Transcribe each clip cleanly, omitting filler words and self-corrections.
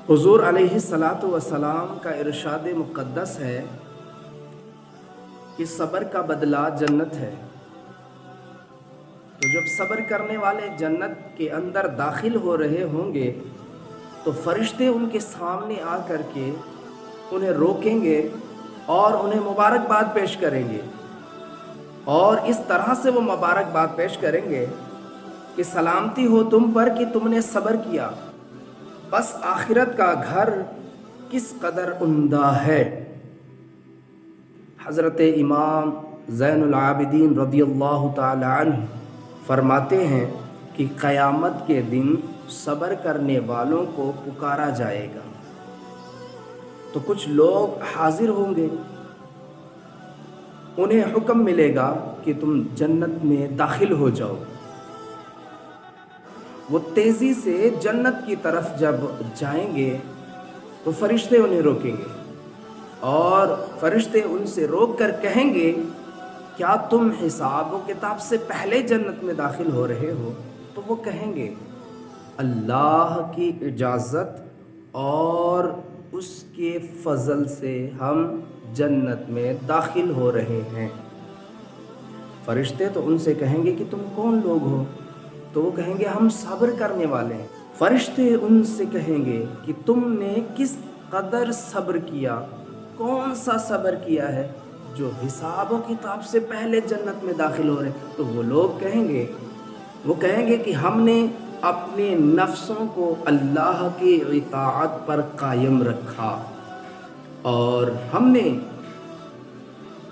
हुजूर अलैहिस्सलातु वस्सलाम का इरशाद मुक़द्दस है कि सब्र का बदला जन्नत है। तो जब सब्र करने वाले जन्नत के अंदर दाखिल हो रहे होंगे तो फरिश्ते उनके सामने आ कर के उन्हें रोकेंगे और उन्हें मुबारकबाद पेश करेंगे, और इस तरह से वो मुबारकबाद पेश करेंगे कि सलामती हो तुम पर कि तुमने सब्र किया, बस आखिरत का घर किस कदर उम्दा है। हज़रत इमाम ज़ैनुल आबिदीन रज़ियल्लाहु ताला अन्हु फरमाते हैं कि क़यामत के दिन सब्र करने वालों को पुकारा जाएगा तो कुछ लोग हाजिर होंगे, उन्हें हुक्म मिलेगा कि तुम जन्नत में दाखिल हो जाओ। वो तेज़ी से जन्नत की तरफ जब जाएंगे तो फरिश्ते उन्हें रोकेंगे और फरिश्ते उनसे रोक कर कहेंगे, क्या तुम हिसाब व किताब से पहले जन्नत में दाखिल हो रहे हो? तो वो कहेंगे, अल्लाह की इजाज़त और उसके फ़ज़ल से हम जन्नत में दाखिल हो रहे हैं। फरिश्ते तो उनसे कहेंगे कि तुम कौन लोग हो? तो वो कहेंगे, हम सब्र करने वाले हैं। फरिश्ते उनसे कहेंगे कि तुमने किस कदर सब्र किया, कौन सा सब्र किया है जो हिसाब व किताब से पहले जन्नत में दाखिल हो रहे? तो वो लोग कहेंगे कि हमने अपने नफ्सों को अल्लाह की इताअत पर कायम रखा और हमने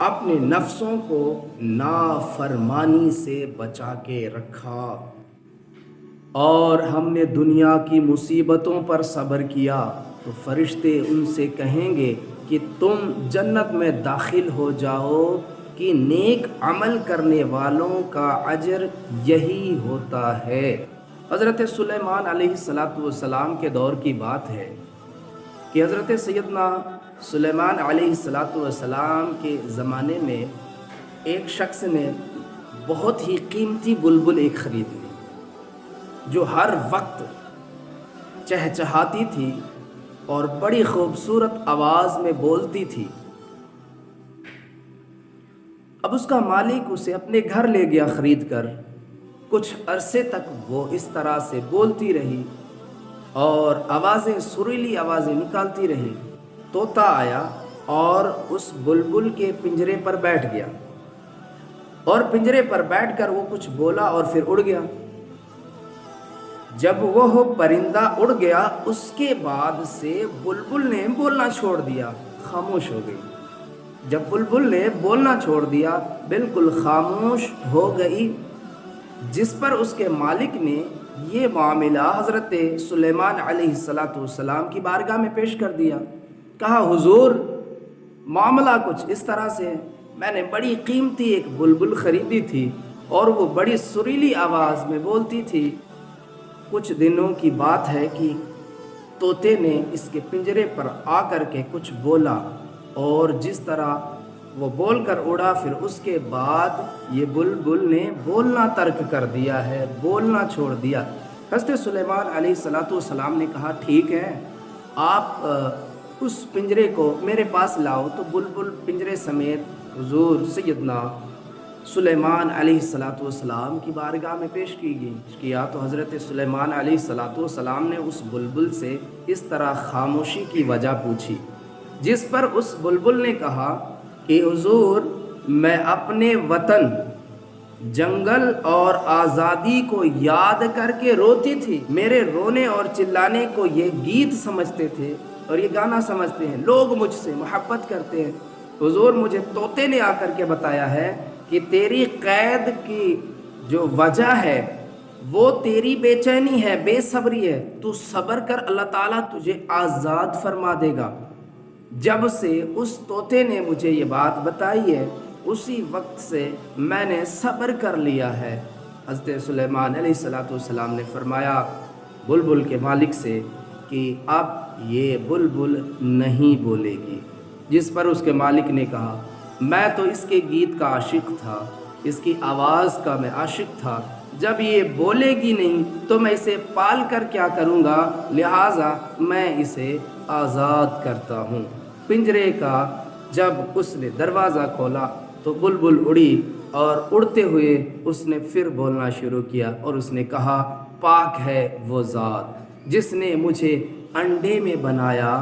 अपने नफ्सों को नाफरमानी से बचा के रखा और हमने दुनिया की मुसीबतों पर सब्र किया। तो फरिश्ते उनसे कहेंगे कि तुम जन्नत में दाखिल हो जाओ कि नेक अमल करने वालों का अजर यही होता है। हज़रत सुलेमान अलैहिस्सलातु वस्सलाम के दौर की बात है कि हज़रत सैयदना सुलेमान अलैहिस्सलातु वस्सलाम के ज़माने में एक शख्स ने बहुत ही कीमती बुलबुल एक ख़रीद ली जो हर वक्त चहचहाती थी और बड़ी खूबसूरत आवाज़ में बोलती थी। अब उसका मालिक उसे अपने घर ले गया ख़रीद कर। कुछ अरसे तक वो इस तरह से बोलती रही और आवाज़ें, सुरीली आवाज़ें निकालती रही। तोता आया और उस बुलबुल के पिंजरे पर बैठ गया और पिंजरे पर बैठकर वो कुछ बोला और फिर उड़ गया। जब वह परिंदा उड़ गया उसके बाद से बुलबुल ने बोलना छोड़ दिया, खामोश हो गई। जब बुलबुल ने बोलना छोड़ दिया, बिल्कुल खामोश हो गई, जिस पर उसके मालिक ने ये मामला हज़रत सुलेमान अलैहिस्सलातु वस्सलाम की बारगाह में पेश कर दिया। कहा, हुजूर, मामला कुछ इस तरह से है, मैंने बड़ी कीमती एक बुलबुल ख़रीदी थी और वो बड़ी सुरीली आवाज़ में बोलती थी। कुछ दिनों की बात है कि तोते ने इसके पिंजरे पर आकर के कुछ बोला और जिस तरह वो बोलकर उड़ा, फिर उसके बाद ये बुलबुल ने बोलना तर्क कर दिया है, बोलना छोड़ दिया। हज़रत सुलेमान अलैहिस्सलातु वस्सलाम ने कहा, ठीक है, आप उस पिंजरे को मेरे पास लाओ। तो बुलबुल पिंजरे समेत हुजूर सैयदना सुलेमान अलैहिस्सलातु वस्सलाम की बारगाह में पेश किया। तो हज़रत सुलेमान अलैहिस्सलातु वस्सलाम ने उस बुलबुल से इस तरह खामोशी की वजह पूछी, जिस पर उस बुलबुल ने कहा कि हुजूर, मैं अपने वतन, जंगल और आज़ादी को याद करके रोती थी। मेरे रोने और चिल्लाने को ये गीत समझते थे और ये गाना समझते हैं, लोग मुझसे मोहब्बत करते हैं। हुजूर, मुझे तोते ने आकर के बताया है कि तेरी कैद की जो वजह है वो तेरी बेचैनी है, बेसब्री है। तू सब्र कर, अल्लाह ताला तुझे आज़ाद फरमा देगा। जब से उस तोते ने मुझे ये बात बताई है, उसी वक्त से मैंने सब्र कर लिया है। हज़रत सुलेमान अलैहिस्सलातु वस्सलाम ने फरमाया बुलबुल के मालिक से कि अब ये बुलबुल नहीं बोलेगी। जिस पर उसके मालिक ने कहा, मैं तो इसके गीत का आशिक था, इसकी आवाज़ का मैं आशिक था, جب یہ بولے گی نہیں تو میں اسے پال کر کیا کروں گا، لہٰذا میں اسے آزاد کرتا ہوں۔ پنجرے کا جب اس نے دروازہ کھولا تو بلبل اڑی، اور اڑتے ہوئے اس نے پھر بولنا شروع کیا اور اس نے کہا، پاک ہے وہ ذات جس نے مجھے انڈے میں بنایا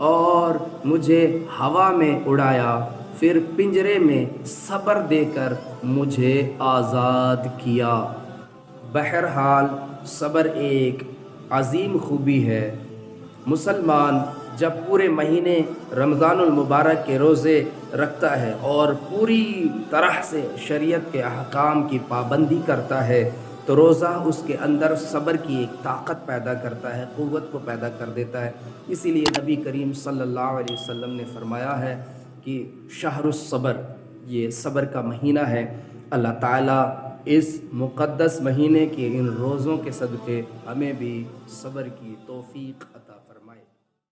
اور مجھے ہوا میں اڑایا، پھر پنجرے میں صبر دے کر مجھے آزاد کیا۔ بہرحال صبر ایک عظیم خوبی ہے۔ مسلمان جب پورے مہینے رمضان المبارک کے روزے رکھتا ہے اور پوری طرح سے شریعت کے احکام کی پابندی کرتا ہے تو روزہ اس کے اندر صبر کی ایک طاقت پیدا کرتا ہے، قوت کو پیدا کر دیتا ہے۔ اسی لیے نبی کریم صلی اللہ علیہ وسلم نے فرمایا ہے کہ شہر الصبر، یہ صبر کا مہینہ ہے۔ اللہ تعالیٰ اس مقدس مہینے کے ان روزوں کے صدقے ہمیں بھی صبر کی توفیق عطا فرمائے۔